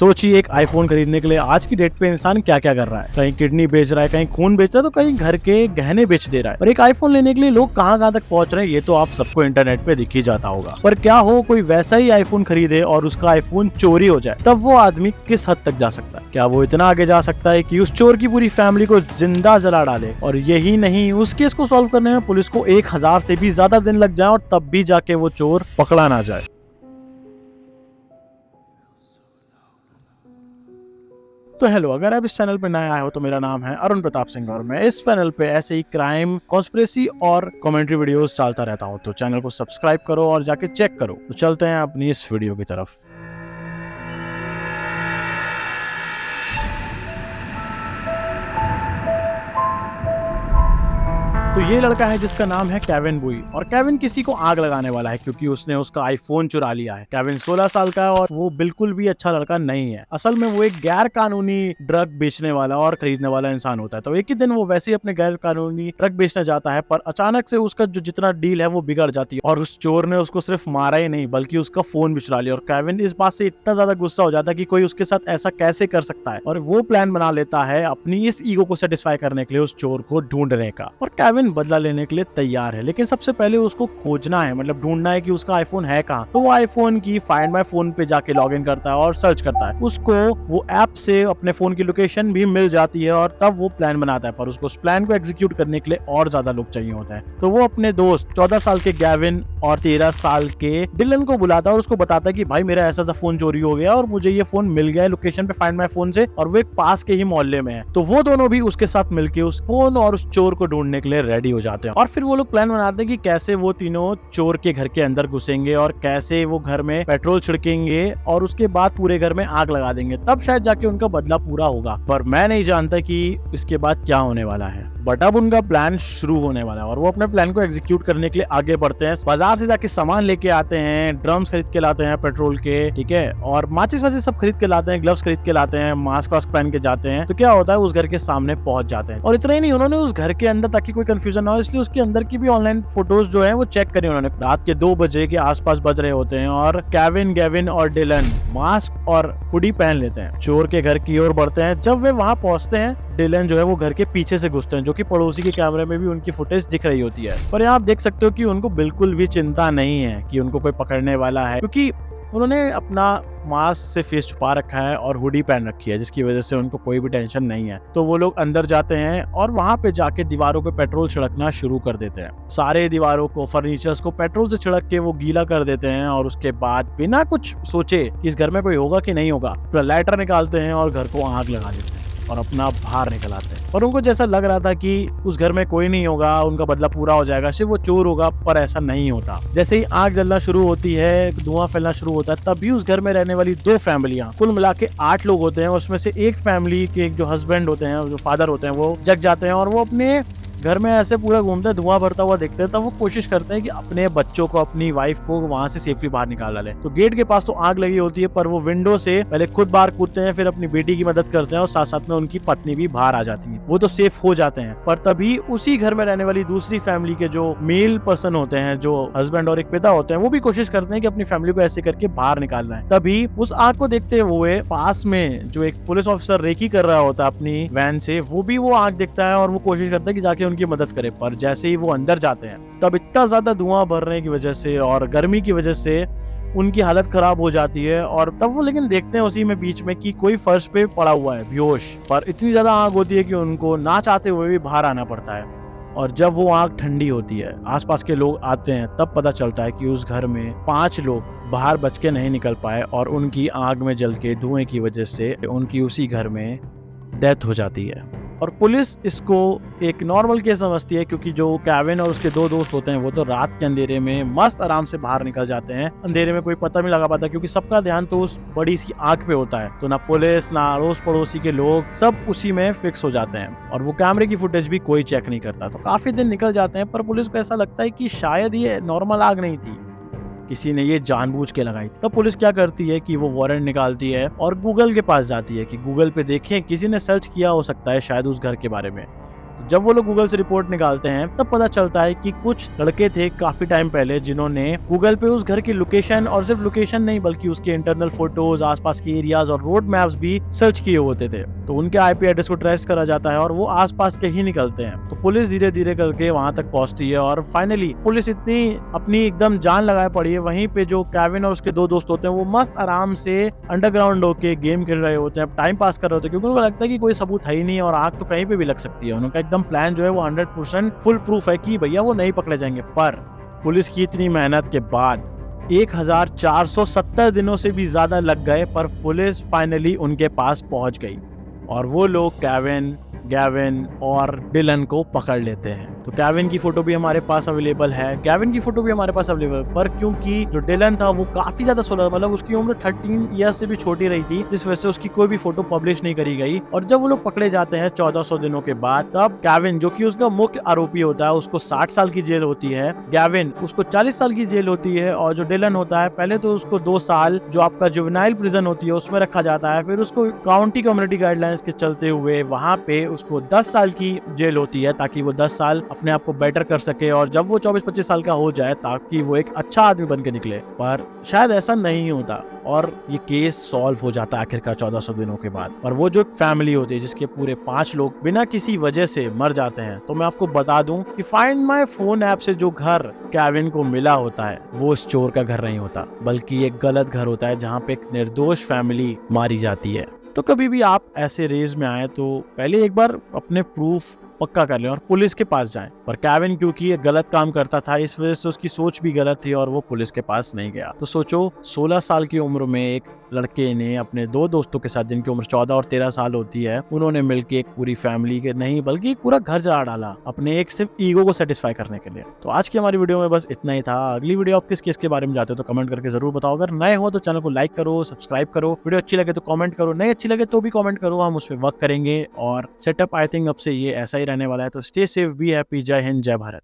सोचिए एक आईफोन खरीदने के लिए आज की डेट पे इंसान क्या क्या कर रहा है। कहीं किडनी बेच रहा है, कहीं खून बेच रहा है, तो कहीं घर के गहने बेच दे रहा है। और एक आईफोन लेने के लिए लोग कहाँ कहाँ तक पहुंच रहे हैं ये तो आप सबको इंटरनेट पे दिख ही जाता होगा। पर क्या हो कोई वैसा ही आईफोन खरीदे और उसका आईफोन चोरी हो जाए, तब वो आदमी किस हद तक जा सकता है? क्या वो इतना आगे जा सकता है कि उस चोर की पूरी फैमिली को जिंदा जला डाले? और यही नहीं, उस केस को सॉल्व करने में पुलिस को 1000 से भी ज्यादा दिन लग जाए और तब भी जाके वो चोर पकड़ा ना जाए। तो हेलो, अगर आप इस चैनल पे नए आए हो तो मेरा नाम है अरुण प्रताप सिंह और मैं इस चैनल पे ऐसे ही क्राइम, कॉन्स्पिरेसी और कमेंट्री वीडियोस डालता रहता हूँ। तो चैनल को सब्सक्राइब करो और जाके चेक करो। तो चलते हैं अपनी इस वीडियो की तरफ। तो ये लड़का है जिसका नाम है केविन बुई, और केविन किसी को आग लगाने वाला है क्योंकि उसने उसका आईफोन चुरा लिया है। केविन 16 साल का है और वो बिल्कुल भी अच्छा लड़का नहीं है। असल में वो एक गैर कानूनी ड्रग बेचने वाला और खरीदने वाला इंसान होता है। तो एक ही दिन वो वैसे ही अपने गैर कानूनी ड्रग बेचने जाता है, पर अचानक से उसका जो जितना डील है वो बिगड़ जाती है और उस चोर ने उसको सिर्फ मारा ही नहीं बल्कि उसका फोन भी चुरा लिया। और केविन इस बात से इतना ज्यादा गुस्सा हो जाता है कि कोई उसके साथ ऐसा कैसे कर सकता है, और वो प्लान बना लेता है अपनी इस ईगो को सेटिस्फाई करने के लिए उस चोर को ढूंढने का। और केविन बदला लेने के लिए तैयार है, लेकिन सबसे पहले उसको खोजना है, मतलब ढूंढना है कि उसका आईफोन है कहाँ। तो वो आईफोन की फाइंड माय फोन पे जाके लॉग इन करता है और सर्च करता है। उसको वो ऐप से अपने फोन की लोकेशन भी मिल जाती है और तब वो प्लान बनाता है। पर उसको उस प्लान को एग्जीक्यूट करने के लिए और ज्यादा लोग चाहिए होते हैं। तो वो अपने दोस्त 14 साल के गैविन और 13 साल के डिलन को बुलाता है और उसको बताता है कि भाई मेरा ऐसा सा फोन चोरी हो गया और मुझे ये फोन मिल गया है लोकेशन पे फाइंड माय फोन से, और वो एक पास के ही मोहल्ले में है। तो वो दोनों भी उसके साथ मिलके उस फोन और उस चोर को ढूंढने के लिए रेडी हो जाते हैं। और फिर वो लोग प्लान बनाते हैं कि कैसे वो तीनों चोर के घर के अंदर घुसेंगे और कैसे वो घर में पेट्रोल छिड़केंगे और उसके बाद पूरे घर में आग लगा देंगे। तब शायद जाके उनका बदला पूरा होगा। पर मैं नहीं जानता कि इसके बाद क्या होने वाला है। बट अब उनका प्लान शुरू होने वाला है और वो अपने प्लान को एग्जीक्यूट करने के लिए आगे बढ़ते हैं। बाजार से जाके सामान लेके आते हैं, ड्रम्स खरीद के लाते हैं पेट्रोल के, ठीक है, और माचिस वाचिस सब खरीद के लाते हैं, ग्लव्स खरीद के लाते हैं, मास्क वास्क पहन के जाते हैं। तो क्या होता है, उस घर के सामने पहुंच जाते हैं। और इतना ही नहीं, उन्होंने उस घर के अंदर, ताकि कोई कंफ्यूजन ना हो इसलिए उसके अंदर की भी ऑनलाइन फोटोज जो है वो चेक करी उन्होंने। रात के 2 बजे के आसपास बज रहे होते हैं और केविन, गैविन और डिलन मास्क और हुडी पहन लेते हैं, चोर के घर की ओर बढ़ते हैं। जब वे वहां पहुंचते हैं, डिलन जो है वो घर के पीछे से घुसते हैं, जो कि पड़ोसी के कैमरे में भी उनकी फुटेज दिख रही होती है। पर यहाँ आप देख सकते हो कि उनको बिल्कुल भी चिंता नहीं है कि उनको कोई पकड़ने वाला है, क्योंकि उन्होंने अपना मास्क से फेस छुपा रखा है और हुडी पहन रखी है, जिसकी वजह से उनको कोई भी टेंशन नहीं है। तो वो लोग अंदर जाते हैं और वहां पे जाके दीवारों पे पेट्रोल छिड़कना शुरू कर देते हैं। सारे दीवारों को, फर्नीचर्स को पेट्रोल से छिड़क के वो गीला कर देते हैं और उसके बाद बिना कुछ सोचे कि इस घर में कोई होगा कि नहीं होगा, पूरा लाइटर निकालते हैं और घर को आग लगा देते हैं और अपना बाहर निकल आते हैं। और उनको जैसा लग रहा था कि उस घर में कोई नहीं होगा, उनका बदला पूरा हो जाएगा, सिर्फ वो चोर होगा, पर ऐसा नहीं होता। जैसे ही आग जलना शुरू होती है, धुआं फैलना शुरू होता है, तभी उस घर में रहने वाली 2 फैमिलियां, कुल मिला के 8 लोग होते हैं, उसमें से एक फैमिली के जो हस्बैंड होते हैं, जो फादर होते हैं, वो जग जाते हैं और वो अपने घर में ऐसे पूरा घूमते हैं, धुआं भरता हुआ देखते हैं। तब वो कोशिश करते हैं कि अपने बच्चों को, अपनी वाइफ को वहां से सेफली बाहर निकाल डाले। तो गेट के पास तो आग लगी होती है, पर वो विंडो से पहले खुद बाहर कूदते हैं, फिर अपनी बेटी की मदद करते हैं और साथ साथ में उनकी पत्नी भी बाहर आ जाती है। वो तो सेफ हो जाते हैं, पर तभी उसी घर में रहने वाली दूसरी फैमिली के जो मेल पर्सन होते हैं, जो हस्बैंड और एक पिता होते हैं, वो भी कोशिश करते हैं कि अपनी फैमिली को ऐसे करके बाहर निकालना है। तभी उस आग को देखते हुए पास में जो एक पुलिस ऑफिसर रेकी कर रहा होता है अपनी वैन से, वो भी वो आग देखता है और वो कोशिश करता है कि जाके उनकी मदद करे। पर जैसे ही वो अंदर जाते हैं, तब इतना ज्यादा धुआं भरने की वजह से और गर्मी की वजह से उनकी हालत खराब हो जाती है। और तब वो लेकिन देखते हैं उसी में बीच में कि कोई फर्श पे पड़ा हुआ है बेहोश, पर इतनी ज्यादा आग होती है कि उनको ना चाहते हुए भी बाहर आना पड़ता है। और जब वो आग ठंडी होती है, आसपास के लोग आते हैं, तब पता चलता है कि उस घर में 5 लोग बाहर बच के नहीं निकल पाए और उनकी आग में जल के धुएं की वजह से उनकी उसी घर में डेथ हो जाती है। और पुलिस इसको एक नॉर्मल केस समझती है, क्योंकि जो केविन और उसके 2 दोस्त होते हैं वो तो रात के अंधेरे में मस्त आराम से बाहर निकल जाते हैं। अंधेरे में कोई पता नहीं लगा पाता, क्योंकि सबका ध्यान तो उस बड़ी सी आग पे होता है। तो ना पुलिस, ना अड़ोस पड़ोसी के लोग, सब उसी में फिक्स हो जाते हैं और वो कैमरे की फुटेज भी कोई चेक नहीं करता। तो काफी दिन निकल जाते हैं, पर पुलिस को ऐसा लगता है कि शायद ये नॉर्मल आग नहीं थी, किसी ने ये जानबूझ के लगाई। तब पुलिस क्या करती है कि वो वारंट निकालती है और गूगल के पास जाती है कि गूगल पे देखें, किसी ने सर्च किया हो सकता है शायद उस घर के बारे में। जब वो लोग गूगल से रिपोर्ट निकालते हैं तब पता चलता है कि कुछ लड़के थे काफी टाइम पहले जिन्होंने गूगल पे उस घर की लोकेशन, और सिर्फ लोकेशन नहीं बल्कि उसके इंटरनल फोटोज, आसपास के एरियाज और रोड मैप्स भी सर्च किए होते थे। तो उनके आईपी एड्रेस को ट्रेस करा जाता है और वो आसपास के ही निकलते हैं। तो पुलिस धीरे धीरे करके वहां तक पहुंचती है और फाइनली पुलिस इतनी अपनी एकदम जान लगाए पड़ी है। वहीं पे जो केविन और उसके दो दोस्त होते हैं वो मस्त आराम से अंडरग्राउंड होके गेम खेल रहे होते हैं, टाइम पास कर रहे होते हैं, क्योंकि उनको लगता है कि कोई सबूत है ही नहीं और आग तो कहीं पे भी लग सकती है। उनका एकदम प्लान जो है वो 100% फुल प्रूफ है कि भैया वो नहीं पकड़े जाएंगे। पर पुलिस की इतनी मेहनत के बाद 1470 दिनों से भी ज्यादा लग गए, पर पुलिस फाइनली उनके पास पहुंच गई और वो लोग केविन, गैविन और डिलन को पकड़ लेते हैं। तो केविन की फोटो भी हमारे पास अवेलेबल है, गैविन की फोटो भी हमारे पास अवेलेबल है, पर क्योंकि जो डिलन था वो काफी ज्यादा 16, मतलब उसकी उम्र 13 ईयर से भी छोटी रही थी, जिस वजह से उसकी कोई भी फोटो पब्लिश नहीं करी गई। और जब वो लोग पकड़े जाते हैं 1400 दिनों के बाद, तब केविन जो कि उसका मुख्य आरोपी होता है उसको 60 साल की जेल होती है, गैविन उसको 40 साल की जेल होती है, और जो डिलन होता है पहले तो उसको 2 साल जो आपका जुवेनाइल प्रिजन होती है उसमें रखा जाता है, फिर उसको काउंटी कम्युनिटी गाइडलाइंस के चलते हुए वहां पे उसको 10 साल की जेल होती है, ताकि वो 10 साल अपने आप को बेटर कर सके और जब वो 24-25 साल का हो जाए ताकि वो एक अच्छा आदमी बन के निकले। पर शायद ऐसा नहीं होता और ये केस सॉल्व हो जाता है आखिरकार 1400 दिनों के बाद। और वो जो फैमिली होती है जिसके पूरे 5 लोग बिना किसी वजह से मर जाते हैं, तो मैं आपको बता दूं कि फाइंड माय फोन ऐप से जो घर केविन को मिला होता है वो उस चोर का घर नहीं होता, बल्कि एक गलत घर होता है जहाँ पे एक निर्दोष फैमिली मारी जाती है। तो कभी भी आप ऐसे रेज में आए तो पहले एक बार अपने प्रूफ पक्का कर लें और पुलिस के पास जाएं। पर केविन क्योंकि ये गलत काम करता था, इस वजह से उसकी सोच भी गलत थी और वो पुलिस के पास नहीं गया। तो सोचो 16 साल की उम्र में एक लड़के ने अपने 2 दोस्तों के साथ, जिनकी उम्र 14 और 13 साल होती है, उन्होंने मिलकर एक पूरी फैमिली के नहीं बल्कि एक पूरा घर जला डाला अपने एक सिर्फ ईगो को सेटिस्फाई करने के लिए। तो आज की हमारी वीडियो में बस इतना ही था। अगली वीडियो आप किस केस के बारे में जाते हो तो कमेंट करके जरूर बताओ। अगर नए हो तो चैनल को लाइक करो, सब्सक्राइब करो, वीडियो अच्छी लगे तो कमेंट करो, नहीं अच्छी लगे तो भी कमेंट करो, हम उस पर वर्क करेंगे। और सेटअप आई थिंक अब से ये ऐसा ही रहने वाला है। तो स्टे सेफ, बी हैप्पी, जय हिंद, जय भारत।